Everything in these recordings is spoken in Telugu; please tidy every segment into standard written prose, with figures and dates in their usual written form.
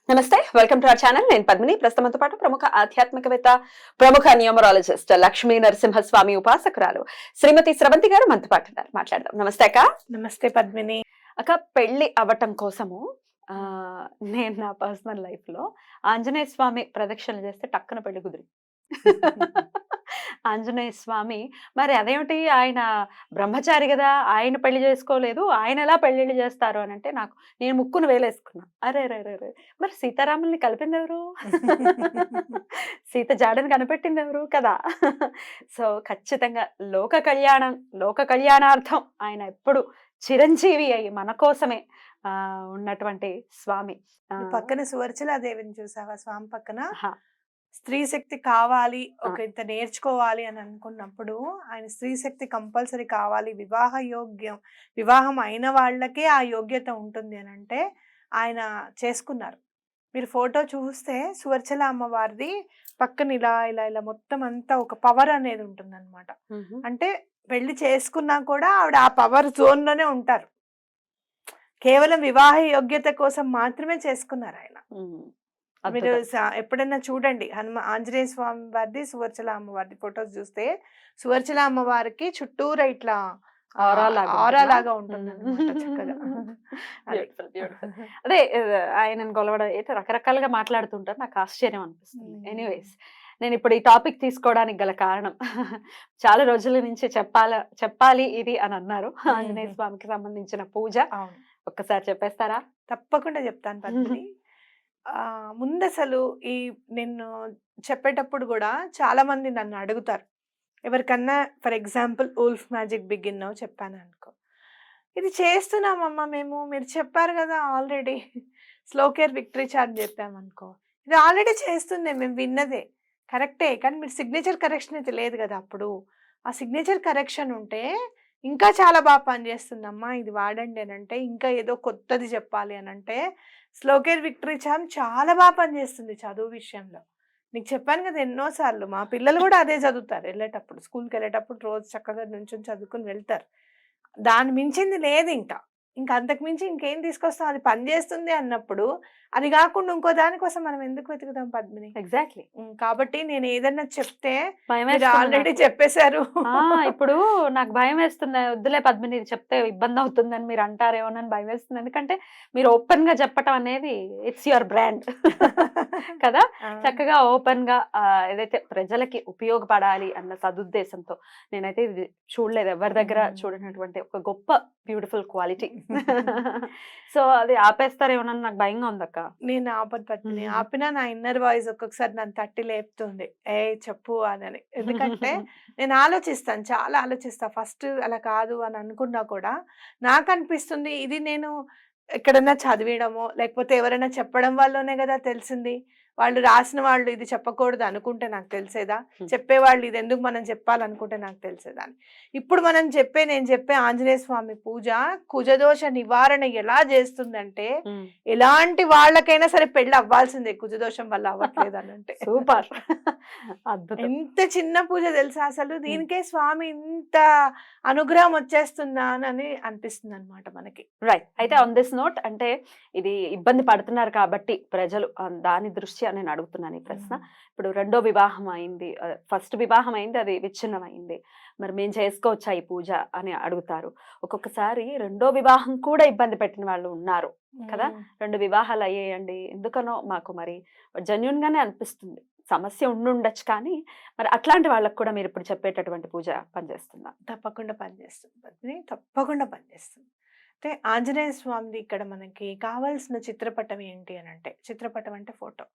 నమస్తే, వెల్కమ్ టు అవర్ ఛానల్. నేను పద్మిని. ప్రస్తుతంతో పాటు ప్రముఖ ఆధ్యాత్మికవేత్త, ప్రముఖ న్యూమరాలజిస్ట్, లక్ష్మీ నరసింహస్వామి ఉపాసకురాలు శ్రీమతి స్రవంతి గారు మనతో పాటు ఉన్నారు. మాట్లాడదాం. నమస్తే అక్క. నమస్తే పద్మిని. అక్క, పెళ్లి అవ్వటం కోసము నేను నా పర్సనల్ లైఫ్ లో ఆంజనేయ స్వామి ప్రదక్షిణలు చేస్తే టక్కున పెళ్లి కుదిరి ఆంజనేయ స్వామి మరి అదేమిటి, ఆయన బ్రహ్మచారి కదా, ఆయన పెళ్లి చేసుకోలేదు, ఆయన ఎలా పెళ్లిళ్ళు చేస్తారు అని అంటే నేను ముక్కును వేలేసుకున్నా. అరే రే రే రే, మరి సీతారాముల్ని కలిపింది ఎవరు? సీత జాడని కనిపెట్టింది ఎవరు కదా? సో ఖచ్చితంగా లోక కళ్యాణార్థం ఆయన ఎప్పుడు చిరంజీవి అయ్యి మన కోసమే ఉన్నటువంటి స్వామి. పక్కన సువర్చలాదేవిని చూసావా? స్వామి పక్కన స్త్రీ శక్తి కావాలి, ఒక ఇంత నేర్చుకోవాలి అని అనుకున్నప్పుడు ఆయన స్త్రీ శక్తి కంపల్సరీ కావాలి, వివాహం అయిన వాళ్ళకే ఆ యోగ్యత ఉంటుంది అని అంటే ఆయన చేసుకున్నారు. మీరు ఫోటో చూస్తే సువర్చల అమ్మవారిది పక్కన ఇలా ఇలా ఇలా మొత్తం అంతా ఒక పవర్ అనేది ఉంటుంది అనమాట. అంటే పెళ్లి చేసుకున్నా కూడా ఆవిడ ఆ పవర్ జోన్ లోనే ఉంటారు. కేవలం వివాహ యోగ్యత కోసం మాత్రమే చేసుకున్నారు ఆయన. మీరు ఎప్పుడైనా చూడండి, ఆంజనేయ స్వామి వారిది, సువర్చల అమ్మవారిది ఫొటోస్ చూస్తే సువర్చల అమ్మవారికి చుట్టూరా ఇట్లా ఆరా లాగా ఉంటుంది చక్కగా. అదే ఆయన కొలవడం అయితే రకరకాలుగా మాట్లాడుతుంటారు, నాకు ఆశ్చర్యం అనిపిస్తుంది. ఎనీవేస్, నేను ఇప్పుడు ఈ టాపిక్ తీసుకోవడానికి గల కారణం, చాలా రోజుల నుంచి చెప్పాలి ఇది అని అన్నారు. ఆంజనేయ స్వామికి సంబంధించిన పూజ ఒక్కసారి చెప్పేస్తారా? తప్పకుండా చెప్తాను పద్మిని. ముందు అసలు నేను చెప్పేటప్పుడు కూడా చాలా మంది నన్ను అడుగుతారు, ఎవరికన్నా for example wolf magic begin now చెప్పాను అనుకో, ఇది చేస్తున్నామమ్మా మేము, మీరు చెప్పారు కదా already slow care victory chart చెప్పామనుకో, ఇది ఆల్రెడీ చేస్తుంది, మేము విన్నదే కరెక్టే, కానీ మీరు సిగ్నేచర్ కరెక్షన్ అయితే లేదు కదా. అప్పుడు ఆ సిగ్నేచర్ కరెక్షన్ ఉంటే ఇంకా చాలా బాగా పనిచేస్తుందమ్మా, ఇది వాడండి అని అంటే, ఇంకా ఏదో కొత్తది చెప్పాలి అని అంటే స్లో కేర్ విక్టరీ చార్మ్ చాలా బాగా పనిచేస్తుంది చదువు విషయంలో. నీకు చెప్పాను కదా ఎన్నోసార్లు, మా పిల్లలు కూడా అదే చదువుతారు వెళ్ళేటప్పుడు, స్కూల్కి వెళ్ళేటప్పుడు రోజు చక్కగా నుంచొని చదువుకుని వెళ్తారు. దాని మించింది లేదు, ఇంకా అంతకు మించి ఇంకేం తీసుకొస్తాం, అది పనిచేస్తుంది అన్నప్పుడు అది కాకుండా ఇంకో దానికోసం మనం ఎందుకు వెతుకుదాం పద్మిని? ఎగ్జాక్ట్లీ. కాబట్టి నేను ఏదన్నా చెప్తే ఆల్రెడీ చెప్పేశారు. ఇప్పుడు నాకు భయం వేస్తుంది, వద్దులే పద్మిని ఇది చెప్తే ఇబ్బంది అవుతుందని మీరు అంటారేమోనని భయం వేస్తుంది. ఎందుకంటే మీరు ఓపెన్ గా చెప్పటం అనేది ఇట్స్ యువర్ బ్రాండ్ కదా. చక్కగా ఓపెన్ గా ఏదైతే ప్రజలకి ఉపయోగపడాలి అన్న సదుద్దేశంతో నేనైతే ఇది చూడలేదు, ఎవరి దగ్గర చూడనటువంటి ఒక గొప్ప బ్యూటిఫుల్ క్వాలిటీ. సో అది ఆపేస్తారేమోనని నాకు భయంగా ఉంది అక్క. నేను ఆపదు పద్మిని, ఆపినా నా ఇన్నర్ వాయిస్ ఒక్కొక్కసారి నన్ను తట్టి లేపుతుంది, ఏ చెప్పు అని. ఎందుకంటే నేను ఆలోచిస్తాను, చాలా ఆలోచిస్తా. ఫస్ట్ అలా కాదు అని అనుకున్నా కూడా నాకు అనిపిస్తుంది, ఇది నేను ఎక్కడన్నా చదివడమో లేకపోతే ఎవరైనా చెప్పడం వల్లనే కదా తెలిసింది. వాళ్ళు రాసిన వాళ్ళు ఇది చెప్పకూడదు అనుకుంటే నాకు తెలిసేదా? చెప్పేవాళ్ళు ఇది ఎందుకు మనం చెప్పాలనుకుంటే నాకు తెలిసేదా? ఇప్పుడు నేను చెప్పే ఆంజనేయ స్వామి పూజ కుజదోష నివారణ ఎలా చేస్తుందంటే, ఎలాంటి వాళ్ళకైనా సరే పెళ్లి అవ్వాల్సిందే, కుజదోషం వల్ల అవ్వట్లేదు అని అంటే. సూపర్, ఎంత చిన్న పూజ తెలుసా అసలు, దీనికే స్వామి ఇంత అనుగ్రహం వచ్చేస్తుందా అని అనిపిస్తుంది అనమాట మనకి. రైట్. అయితే ఆన్ దిస్ నోట్, అంటే ఇది ఇబ్బంది పడుతున్నారు కాబట్టి ప్రజలు, దాని దృష్ట్యా నేను అడుగుతున్నాను ఈ ప్రశ్న. ఇప్పుడు రెండో వివాహం అయింది, ఫస్ట్ వివాహం అయింది, అది విచ్ఛిన్నం అయింది, మరి మేము చేసుకోవచ్చా ఈ పూజ అని అడుగుతారు. ఒక్కొక్కసారి రెండో వివాహం కూడా ఇబ్బంది పెట్టిన వాళ్ళు ఉన్నారు కదా. 2 వివాహాలు అయ్యేయండి, ఎందుకనో మాకు మరి జెన్యూన్ గానే అనిపిస్తుంది, సమస్య ఉండుండొచ్చు, కానీ మరి అట్లాంటి వాళ్ళకు కూడా మీరు ఇప్పుడు చెప్పేటటువంటి పూజ పనిచేస్తుందా? తప్పకుండా పనిచేస్తుంది, తప్పకుండా పనిచేస్తుంది. అంటే ఆంజనేయ స్వామిది ఇక్కడ మనకి కావాల్సిన చిత్రపటం ఏంటి అని అంటే, చిత్రపటం అంటే ఫోటో.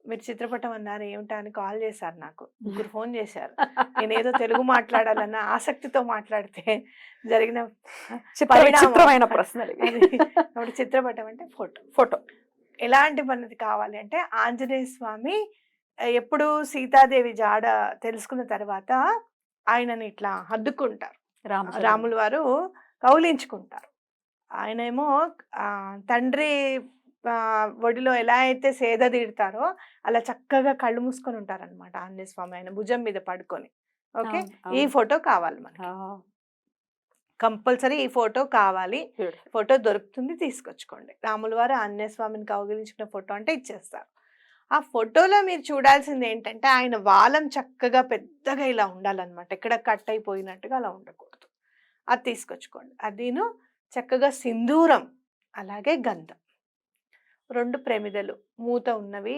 మీరు చిత్రపటం అన్నారు ఏమిటా అని కాల్ చేశారు, నాకు 3 ఫోన్ చేశారు. నేనేదో తెలుగు మాట్లాడాలన్న ఆసక్తితో మాట్లాడితే జరిగిన చిత్రమైన ప్రశ్న. చిత్రపటం అంటే ఫోటో. ఎలాంటి మనది కావాలి అంటే, ఆంజనేయ స్వామి ఎప్పుడు సీతాదేవి జాడ తెలుసుకున్న తర్వాత ఆయనని ఇట్లా హద్దుకుంటారు, రాములు వారు కౌలించుకుంటారు. ఆయనేమో తండ్రి ఒడిలో ఎలా అయితే సేద తీరుతారో అలా చక్కగా కళ్ళు మూసుకొని ఉంటారనమాట ఆంజనేయ స్వామి, ఆయన భుజం మీద పడుకొని. ఓకే, ఈ ఫోటో కావాలి మనకి. కంపల్సరీ ఈ ఫోటో కావాలి, Beautiful. ఫోటో దొరుకుతుంది తీసుకొచ్చుకోండి. రాముల వారు ఆంజనేయ స్వామిని కౌగిలించుకున్న ఫోటో అంటే ఇచ్చేస్తారు. ఆ ఫోటోలో మీరు చూడాల్సింది ఏంటంటే ఆయన వాలం చక్కగా పెద్దగా ఇలా ఉండాలన్నమాట, ఎక్కడ కట్ అయిపోయినట్టుగా అలా ఉండకూడదు. అది తీసుకొచ్చుకోండి. అదిను చక్కగా సింధూరం, అలాగే గంధం, 2 ప్రమిదలు మూత ఉన్నవి,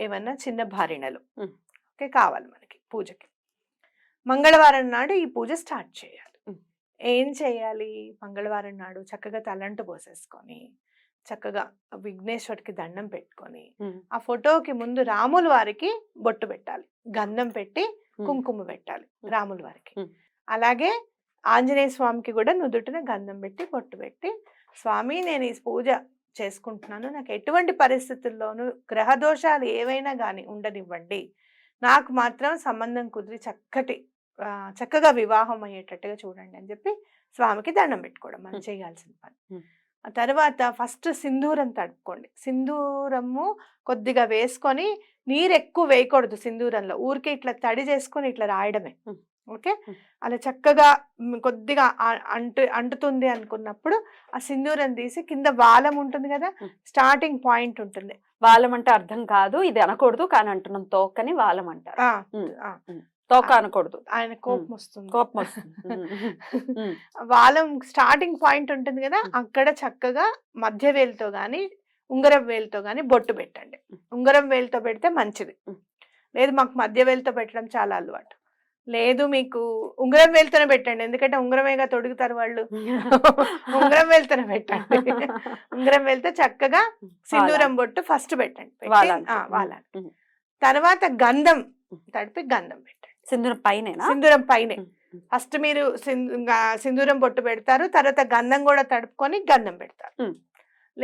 ఏమన్నా చిన్న భారిణలు Mm. ఓకే కావాలి మనకి పూజకి. మంగళవారం నాడు ఈ పూజ స్టార్ట్ చేయాలి. ఏం చేయాలి? మంగళవారం నాడు చక్కగా తలంటు పోసేసుకొని చక్కగా విఘ్నేశ్వరుడికి దండం పెట్టుకొని ఆ ఫోటోకి ముందు రాముల వారికి బొట్టు పెట్టాలి, గంధం పెట్టి కుంకుమ పెట్టాలి రాముల వారికి. అలాగే ఆంజనేయ స్వామికి కూడా నుదుటిన గంధం పెట్టి బొట్టు పెట్టి, స్వామి నేను ఈ పూజ చేసుకుంటున్నాను, నాకు ఎటువంటి పరిస్థితుల్లోనూ గ్రహ దోషాలు ఏవైనా కానీ ఉండనివ్వండి, నాకు మాత్రం సంబంధం కుదిరి చక్కగా వివాహం అయ్యేటట్టుగా చూడండి అని చెప్పి స్వామికి దండం పెట్టుకోవడం మనం చేయాల్సిన పని. ఆ తర్వాత ఫస్ట్ సింధూరం తడుపుకోండి. సింధూరము కొద్దిగా వేసుకొని, నీరు ఎక్కువ వేయకూడదు సింధూరంలో, ఊరికే ఇట్లా తడి చేసుకొని ఇట్లా రాయడమే. ఓకే, అలా చక్కగా కొద్దిగా అంటుతుంది అనుకున్నప్పుడు ఆ సింధూరం తీసి కింద వాలం ఉంటుంది కదా, స్టార్టింగ్ పాయింట్ ఉంటుంది. వాలం అంటే అర్థం కాదు, ఇది అనకూడదు కానీ అంటున్నాం, తోకని వాలం అంటారు. తోక అనకూడదు, ఆయన కోపం వస్తుంది. కోపం వస్తుంది. వాలం స్టార్టింగ్ పాయింట్ ఉంటుంది కదా, అక్కడ చక్కగా మధ్య వేలుతో గాని ఉంగరం వేలుతో గాని బొట్టు పెట్టండి. ఉంగరం వేలుతో పెడితే మంచిది. లేదు మాకు మధ్య వేలుతో పెట్టడం చాలా అలవాటు, లేదు మీకు ఉంగరం వేలుతోనే పెట్టండి, ఎందుకంటే ఉంగరమేగా తొడుగుతారు వాళ్ళు, ఉంగరం వేలుతోనే పెట్టండి. ఉంగరం వేలుతో చక్కగా సింధూరం బొట్టు ఫస్ట్ పెట్టండి, వాలాలి. తర్వాత గంధం తడిపి గంధం పెట్టండి. సింధూరం పైన, సింధూరం పైనే ఫస్ట్ మీరు సింధూరం బొట్టు పెడతారు, తర్వాత గంధం కూడా తడుపుకొని గంధం పెడతారు.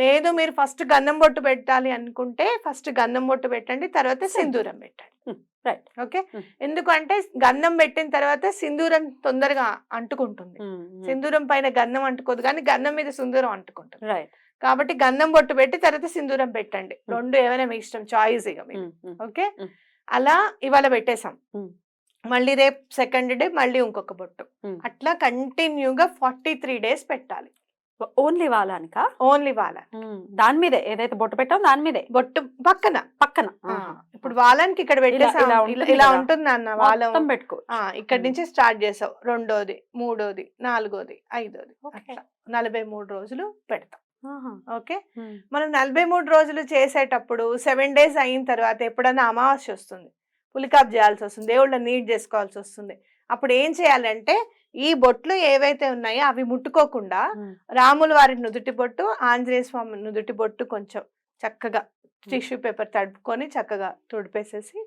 లేదు మీరు ఫస్ట్ గంధం బొట్టు పెట్టాలి అనుకుంటే ఫస్ట్ గంధం బొట్టు పెట్టండి, తర్వాత సింధూరం పెట్టండి. ఓకే, ఎందుకంటే గంధం పెట్టిన తర్వాత సింధూరం తొందరగా అంటుకుంటుంది, సింధూరం పైన గంధం అంటుకోదు కానీ గంధం మీద సింధూరం అంటుకుంటుంది. కాబట్టి గంధం బొట్టు పెట్టి తర్వాత సింధూరం పెట్టండి, 2 ఏమైనా మీ ఇష్టం, చాయిస్ ఇక మీరు. ఓకే, అలా ఇవాళ పెట్టేశాం, మళ్ళీ రేపు సెకండ్ డే మళ్ళీ ఇంకొక బొట్టు, అట్లా కంటిన్యూగా 43 days పెట్టాలి. ఓన్లీ వాలానికా? ఓన్లీ వాలా, దాని మీదే ఏదైతే బొట్టు పెట్టాం దాని మీదే బొట్టు పక్కన. ఇప్పుడు వాలానికి ఇక్కడ పెట్టేసా, ఇలా ఉంటుంది అన్న వాలం పెట్టుకో, ఇక్కడ నుంచి స్టార్ట్ చేసావు, 2వది 3వది 4వది 5వది, 43 రోజులు పెడతాం. ఓకే, మనం 43 రోజులు చేసేటప్పుడు 7 days అయిన తర్వాత ఎప్పుడన్నా అమావాస్య వస్తుంది, పులికాపు చేయాల్సి వస్తుంది, దేవుళ్ళని నీట్ చేసుకోవాల్సి వస్తుంది. అప్పుడు ఏం చేయాలంటే ఈ బొట్లు ఏవైతే ఉన్నాయో అవి ముట్టుకోకుండా రాముల వారి నుదుటి బొట్టు, ఆంజనేయ స్వామి నుదుటి బొట్టు కొంచెం చక్కగా టిష్యూ పేపర్ తడుపుకొని చక్కగా తుడిపేసేసి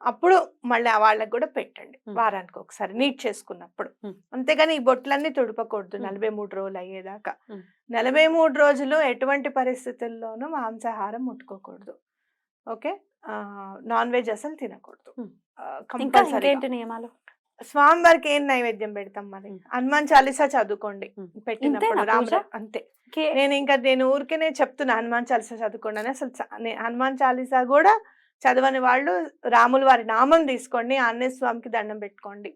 అప్పుడు మళ్ళీ వాళ్ళకి కూడా పెట్టండి, వారానికి ఒకసారి నీట్ చేసుకున్నప్పుడు. అంతేగాని ఈ బొట్లన్నీ తుడపకూడదు 43 రోజులు అయ్యేదాకా. 43 రోజులు ఎటువంటి పరిస్థితుల్లోనూ మాంసాహారం ముట్టుకోకూడదు. ఓకే, నాన్ వెజ్ అసలు తినకూడదు. కంపల్సరీ నియమాలు. స్వామివారికి ఏం నైవేద్యం పెడతాం మరి? హనుమాన్ చాలీసా చదువుకోండి పెట్టినప్పుడు, రాముడు అంతే. నేను ఊరికేనే చెప్తున్నా హనుమాన్ చాలీసా చదువుకోండి అని, అసలు హనుమాన్ చాలీసా కూడా చదవని వాళ్ళు రాముల వారి నామం తీసుకోండి, ఆంజనేయ స్వామికి దండం పెట్టుకోండి,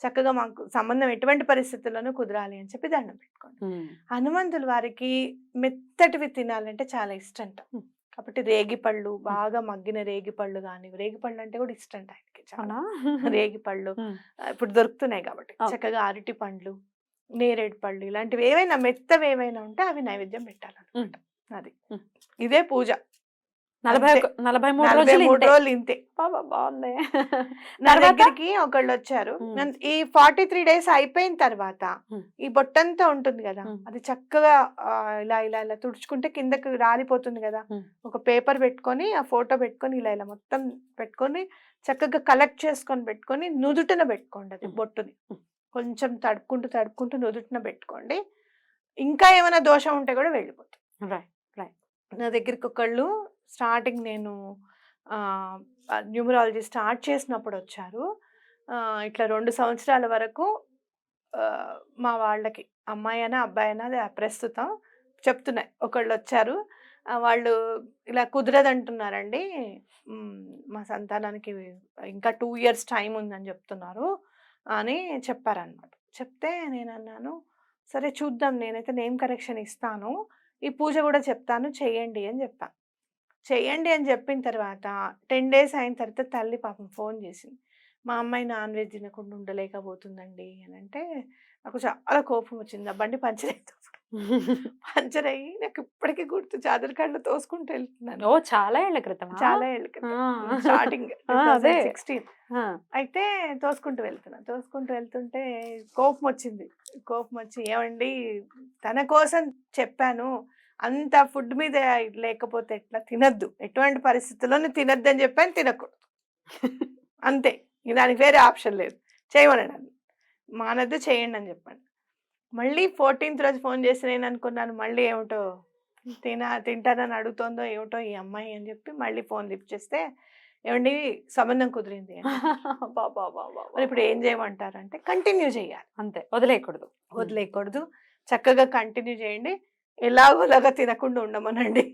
చక్కగా మాకు సంబంధం ఎటువంటి పరిస్థితుల్లోనూ కుదరాలి అని చెప్పి దండం పెట్టుకోండి. హనుమంతుల వారికి మెత్తటివి తినాలంటే చాలా ఇష్టంట, కాబట్టి రేగిపళ్ళు, బాగా మగ్గిన రేగిపళ్ళు కానీ, రేగిపళ్ళు అంటే కూడా ఇష్టం ఆయనకి చాలా, రేగిపళ్ళు ఇప్పుడు దొరుకుతున్నాయి కాబట్టి చక్కగా అరటి పండ్లు, నేరేడు పళ్ళు, ఇలాంటివి ఏవైనా మెత్తవి ఏవైనా ఉంటే అవి నైవేద్యం పెట్టాలన్నమాట. అది ఇదే పూజ. 43 రోజులు ఇంతే. బాగుంది. నా దగ్గరికి ఒకళ్ళు వచ్చారు, ఈ 43 days అయిపోయిన తర్వాత ఈ బొట్టంతా ఉంటుంది కదా, అది చక్కగా ఇలా ఇలా ఇలా తుడుచుకుంటే కిందకి రాలిపోతుంది కదా, ఒక పేపర్ పెట్టుకొని ఆ ఫోటో పెట్టుకొని ఇలా ఇలా మొత్తం పెట్టుకొని చక్కగా కలెక్ట్ చేసుకొని పెట్టుకొని నుదుటిన పెట్టుకోండి అది బొట్టుని, కొంచెం తడుపుకుంటూ నుదుటిన పెట్టుకోండి. ఇంకా ఏమైనా దోషం ఉంటే కూడా వెళ్ళిపోతుంది. నా దగ్గరికి ఒకళ్ళు స్టార్టింగ్ నేను న్యూమరాలజీ స్టార్ట్ చేసినప్పుడు వచ్చారు. ఇట్లా 2 సంవత్సరాల వరకు మా వాళ్ళకి అమ్మాయి అయినా అబ్బాయి అయినా అది ప్రస్తుతం చెప్తున్నాయి. ఒకళ్ళు వచ్చారు, వాళ్ళు ఇలా కుదరదంటున్నారండి, మా సంతానానికి ఇంకా 2 years టైం ఉందని చెప్తున్నారు అని చెప్పారనమాట. చెప్తే నేను అన్నాను, సరే చూద్దాం, నేనైతే నేమ్ కరెక్షన్ ఇస్తాను, ఈ పూజ కూడా చెప్తాను, చెయ్యండి అని చెప్పా. చెయ్యండి అని చెప్పిన తర్వాత 10 డేస్ అయిన తర్వాత తల్లి పాపం ఫోన్ చేసింది. మా అమ్మాయి నాన్ వెజ్ తినకుండా ఉండలేకపోతుందండి అని అంటే, నాకు చాలా కోపం వచ్చింది. ఆ బండి పంచర్ అయింది. పంచర్ అయ్యి నాకు ఇప్పటికీ గుర్తు, చాదరకాడలో తోసుకుంటూ వెళ్తున్నాను. ఓ చాలా ఏళ్ల క్రితమా? చాలా ఏళ్ళ క్రితం, స్టార్టింగ్ అదే 2016. అయితే తోసుకుంటూ వెళ్తున్నా, తోసుకుంటూ వెళ్తుంటే కోపం వచ్చింది. కోపం వచ్చి, ఏమండి తన కోసం చెప్పాను, అంత ఫుడ్ మీద లేకపోతే ఎట్లా, తినద్దు, ఎటువంటి పరిస్థితుల్లోనూ తినద్దు అని చెప్పాను, తినకూడదు అంతే, ఇంక దానికి వేరే ఆప్షన్ లేదు, చేయమనండి అని. మానద్దు, చేయండి అని చెప్పండి. మళ్ళీ 14th రోజు ఫోన్ చేసి నేను అనుకున్నాను మళ్ళీ ఏమిటో తింటానని అడుగుతోందో ఏమిటో ఈ అమ్మాయి అని చెప్పి మళ్ళీ ఫోన్ లిఫ్ట్ చేస్తే, ఏమండి సంబంధం కుదిరింది అని. మరి ఇప్పుడు ఏం చేయమంటారంటే, కంటిన్యూ చేయాలి అంతే, వదిలేయకూడదు. వదిలేయకూడదు, చక్కగా కంటిన్యూ చేయండి, ఎలాగోలాగా తినకుండా ఉండమనండి.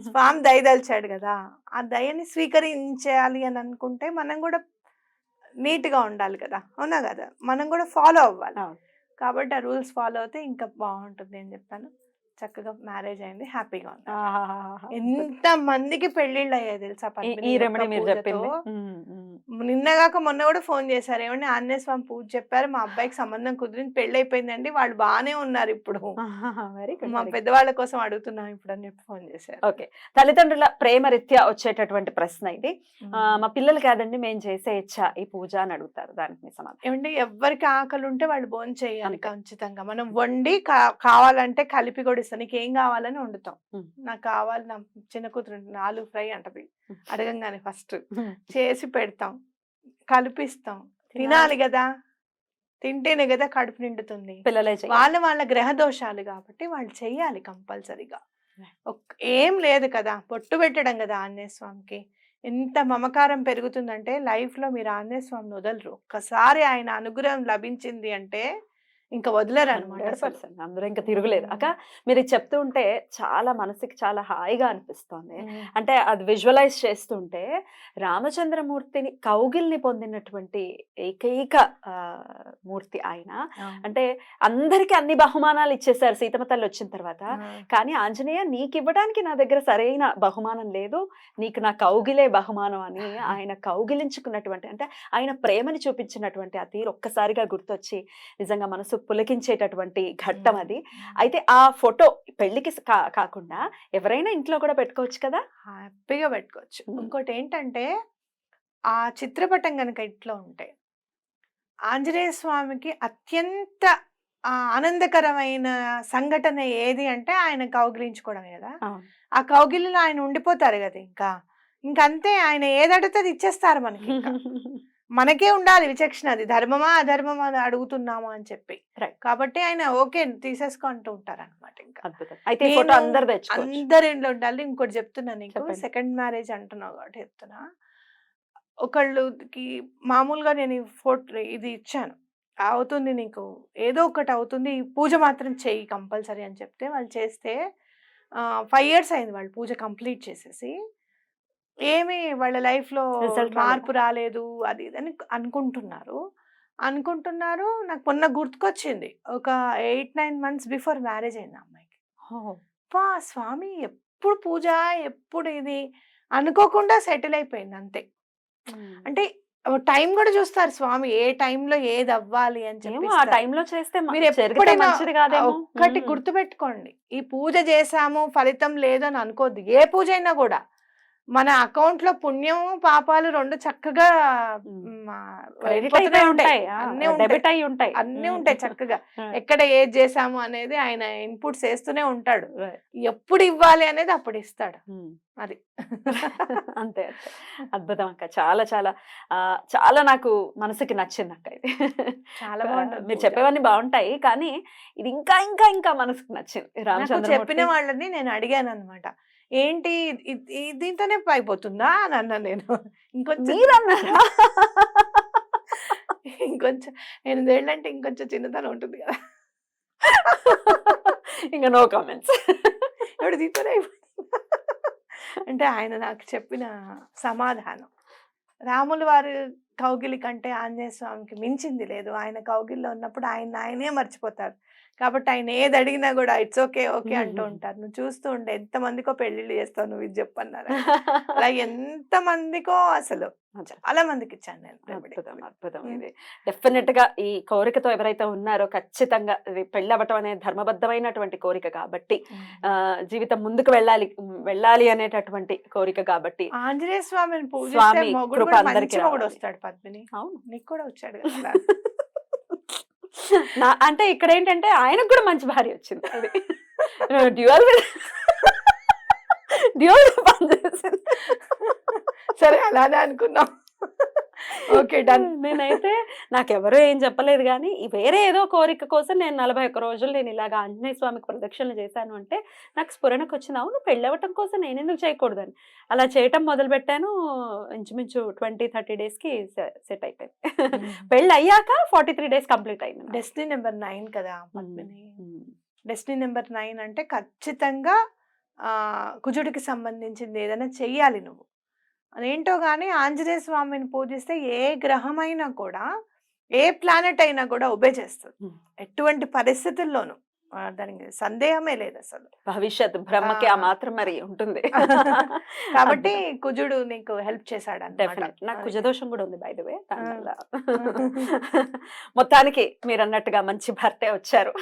స్వామి దయదలిచాడు కదా, ఆ దయని స్వీకరించాలి అని అనుకుంటే మనం కూడా నీట్గా ఉండాలి కదా, అవునా కదా, మనం కూడా ఫాలో అవ్వాలి. కాబట్టి ఆ రూల్స్ ఫాలో అవుతే ఇంకా బాగుంటుంది అని చెప్పాను. చక్కగా మ్యారేజ్ అయింది, హ్యాపీగా ఉంది. ఎంత మందికి పెళ్లిళ్ళు అయ్యాయి తెలుసా ఈ రెమెడీ మీరు పూజతో. చెప్పింది. నిన్నగాక మొన్న కూడా ఫోన్ చేశారు, ఏమండి ఆంజనేయ స్వామి పూజ చెప్పారు, మా అబ్బాయికి సంబంధం కుదిరింది, పెళ్లి అయిపోయిందండి, వాళ్ళు బాగానే ఉన్నారు ఇప్పుడు, వెరీ గుడ్. మా పెద్దవాళ్ళ కోసం అడుగుతున్నాం ఇప్పుడు అని చెప్పి ఫోన్ చేశారు. ఓకే, తల్లిదండ్రుల ప్రేమ రీత్యా వచ్చేటటువంటి ప్రశ్న ఇది. మా పిల్లలు కాదండి మేము చేసేయచ్చా ఈ పూజ అని అడుగుతారు, దానికి మీ సమాధానం? ఏమంటే ఎవరికి ఆకలి ఉంటే వాళ్ళు భోజనం చేయాలి అంతే. ఖచ్చితంగా. మనం వండి కావాలంటే కలిపి కూడా ఇస్తాం, నీకు ఏం కావాలని వండుతాం. నాకు కావాలి, నా చిన్న కూతురు ఆలు ఫ్రై అంటది, అడగంగానే ఫస్ట్ చేసి పెడతాం, కలిపిస్తాం, తినాలి కదా, తింటేనే కదా కడుపు నిండుతుంది. పిల్లలే వాళ్ళ గ్రహ దోషాలు కాబట్టి వాళ్ళు చెయ్యాలి కంపల్సరీగా. ఏం లేదు కదా, పొట్టు పెట్టడం కదా ఆంజనేయ స్వామికి. ఎంత మమకారం పెరుగుతుందంటే లైఫ్ లో మీరు ఆంజనేయ స్వామిని వదలరు. ఒక్కసారి ఆయన అనుగ్రహం లభించింది అంటే ఇంకా వదిలేరు అనమాట. 100%. అందులో ఇంకా తిరుగులేదు. అక్క మీరు ఇది చెప్తూ ఉంటే చాలా మనసుకి చాలా హాయిగా అనిపిస్తోంది. అంటే అది విజువలైజ్ చేస్తుంటే రామచంద్రమూర్తిని కౌగిల్ని పొందినటువంటి ఏకైక మూర్తి ఆయన. అంటే అందరికి అన్ని బహుమానాలు ఇచ్చేసారు సీతమ్మ తల్లి వచ్చిన తర్వాత. కానీ ఆంజనేయ నీకు ఇవ్వడానికి నా దగ్గర సరైన బహుమానం లేదు, నీకు నా కౌగిలే బహుమానం అని ఆయన కౌగిలించుకున్నటువంటి, అంటే ఆయన ప్రేమని చూపించినటువంటి ఆ తీరు ఒక్కసారిగా గుర్తొచ్చి నిజంగా మనసు పులకించేటటువంటి ఘట్టం అది. అయితే ఆ ఫోటో పెళ్లికి కాకుండా ఎవరైనా ఇంట్లో కూడా పెట్టుకోవచ్చు కదా, హ్యాపీగా పెట్టుకోవచ్చు. ఇంకోటి ఏంటంటే ఆ చిత్రపటం కనుక ఇంట్లో ఉంటే ఆంజనేయ స్వామికి అత్యంత ఆనందకరమైన సంఘటన ఏది అంటే ఆయన కౌగిలించుకోవడమే కదా. ఆ కౌగిలిలో ఆయన ఉండిపోతారు కదా, ఇంకంతే, ఆయన ఏదడితే అది ఇచ్చేస్తారు మనకి. మనకే ఉండాలి విచక్షణ, అది ధర్మమా అధర్మమా అని అడుగుతున్నామా అని చెప్పి. కాబట్టి ఆయన ఓకే తీసేసుకుంటూ ఉంటారు అనమాట. ఇంకా అందరి ఇంట్లో ఉండాలి. ఇంకోటి చెప్తున్నా నీకు, సెకండ్ మ్యారేజ్ అంటున్నావు కాబట్టి చెప్తున్నా, ఒకళ్ళకి మామూలుగా నేను ఇది ఇచ్చాను, అవుతుంది నీకు, ఏదో ఒకటి అవుతుంది, ఈ పూజ మాత్రం చెయ్యి కంపల్సరీ అని చెప్తే వాళ్ళు చేస్తే 5 years అయింది వాళ్ళు పూజ కంప్లీట్ చేసేసి, ఏమి వాళ్ళ లైఫ్లో మార్పు రాలేదు అది అని అనుకుంటున్నారు. నాకు మొన్న గుర్తుకొచ్చింది, ఒక 8-9 months బిఫోర్ మ్యారేజ్ అయింది అమ్మాయికి. స్వామి ఎప్పుడు పూజ, ఎప్పుడు ఇది అనుకోకుండా సెటిల్ అయిపోయింది అంతే. అంటే టైం కూడా చూస్తారు స్వామి, ఏ టైంలో ఏది అవ్వాలి అని చెప్పి. ఆ టైంలో చేస్తే మీరు ఎప్పుడైనా ఒక్కటి గుర్తుపెట్టుకోండి, ఈ పూజ చేసాము ఫలితం లేదు అని అనుకోద్దు. ఏ పూజ అయినా కూడా మన అకౌంట్ లో పుణ్యము పాపాలు రెండు చక్కగా అన్ని ఉంటాయి చక్కగా. ఎక్కడ ఏది చేసాము అనేది ఆయన ఇన్పుట్స్ వేస్తూనే ఉంటాడు, ఎప్పుడు ఇవ్వాలి అనేది అప్పుడు ఇస్తాడు. అది అంతే. అద్భుతం అక్క, చాలా చాలా చాలా నాకు మనసుకి నచ్చింది అక్క ఇది. చాలా బాగుంటుంది, మీరు చెప్పేవన్నీ బాగుంటాయి కానీ ఇది ఇంకా ఇంకా ఇంకా మనసుకు నచ్చింది. రామచంద్ర చెప్పిన వాళ్ళని నేను అడిగాను అనమాట, ఏంటి దీంతోనే అయిపోతుందా అని అన్నా నేను. ఇంకొంచెం ఇంకొంచెం 8 ఏళ్ళు అంటే ఇంకొంచెం చిన్నతనం ఉంటుంది కదా, ఇంకా నో కామెంట్స్. ఇప్పుడు దీంతోనే అయిపోతుందా అంటే ఆయన నాకు చెప్పిన సమాధానం, రాముల వారి కౌగిలి కంటే ఆంజనేయ స్వామికి మించింది లేదు. ఆయన కౌగిల్లో ఉన్నప్పుడు ఆయనే మర్చిపోతారు. కాబట్టి ఆయన ఏది అడిగినా కూడా ఇట్స్ ఓకే ఓకే అంటూ ఉంటారు. నువ్వు చూస్తూ ఉండే ఎంత మందికో పెళ్లిళ్ళు చేస్తావు నువ్వు ఇది చెప్పన్నారు. అలా ఎంత మందికో అసలు చాలా మందికి ఇచ్చాను నేను రెమెడీ. అద్భుతం అద్భుతం. ఇది డెఫినెట్ గా ఈ కోరికతో ఎవరైతే ఉన్నారో ఖచ్చితంగా ఇది పెళ్లి అవ్వటం అనేది ధర్మబద్ధమైనటువంటి కోరిక కాబట్టి, జీవితం ముందుకు వెళ్ళాలి అనేటటువంటి కోరిక కాబట్టి ఆంజనేయ స్వామిని పూజిస్తే స్వామి మొగుడు కృప కూడా అందరికీ మంచి మొగుడు రావాలి. వస్తాడు పద్మిని. అవును. నీకు కూడా వచ్చాడు కదా. అంటే ఇక్కడ ఏంటంటే ఆయనకు కూడా మంచి భార్య వచ్చింది. అది డ్యూయల్ డ్యూయల్ పనిచేసింది. సరే అలానే అనుకున్నాం. Okay done. నేనైతే నాకెవరో ఏం చెప్పలేదు కానీ వేరే ఏదో కోరిక కోసం నేను 41 రోజులు నేను ఇలాగ ఆంజనేయ స్వామికి ప్రదక్షిణలు చేశాను అంటే నాకు స్ఫురణకు వచ్చింది, అవును పెళ్ళవటం కోసం నేను ఎందుకు చేయకూడదని. అలా చేయటం మొదలు పెట్టాను. ఇంచుమించు 20-30 డేస్కి సెట్ అయిపోయింది. పెళ్ళి అయ్యాక 43 డేస్ కంప్లీట్ అయింది. డెస్టినీ నెంబర్ 9 కదా పద్మిని. డెస్టినీ నెంబర్ 9 అంటే ఖచ్చితంగా కుజుడికి సంబంధించింది ఏదైనా చెయ్యాలి నువ్వు. అదేంటో కానీ ఆంజనేయ స్వామిని పూజిస్తే ఏ గ్రహమైనా కూడా ఏ ప్లానెట్ అయినా కూడా ఒబే చేస్తుంది ఎటువంటి పరిస్థితుల్లోనూ. దానికి సందేహమే లేదు అసలు. భవిష్యత్ బ్రహ్మకి ఆ మాత్రం మరి ఉంటుంది. కాబట్టి కుజుడు నీకు హెల్ప్ చేశాడు డెఫినెట్. నాకు కుజదోషం కూడా ఉంది బై ద వే. మొత్తానికి మీరు అన్నట్టుగా మంచి భర్తే వచ్చారు.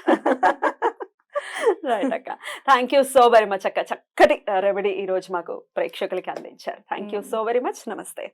రైట్ అక్క. Thank you so very much అక్క. చక్కటి రెమెడీ ఈ రోజు మాకు ప్రేక్షకులకి అందించారు. Thank you so very much. నమస్తే.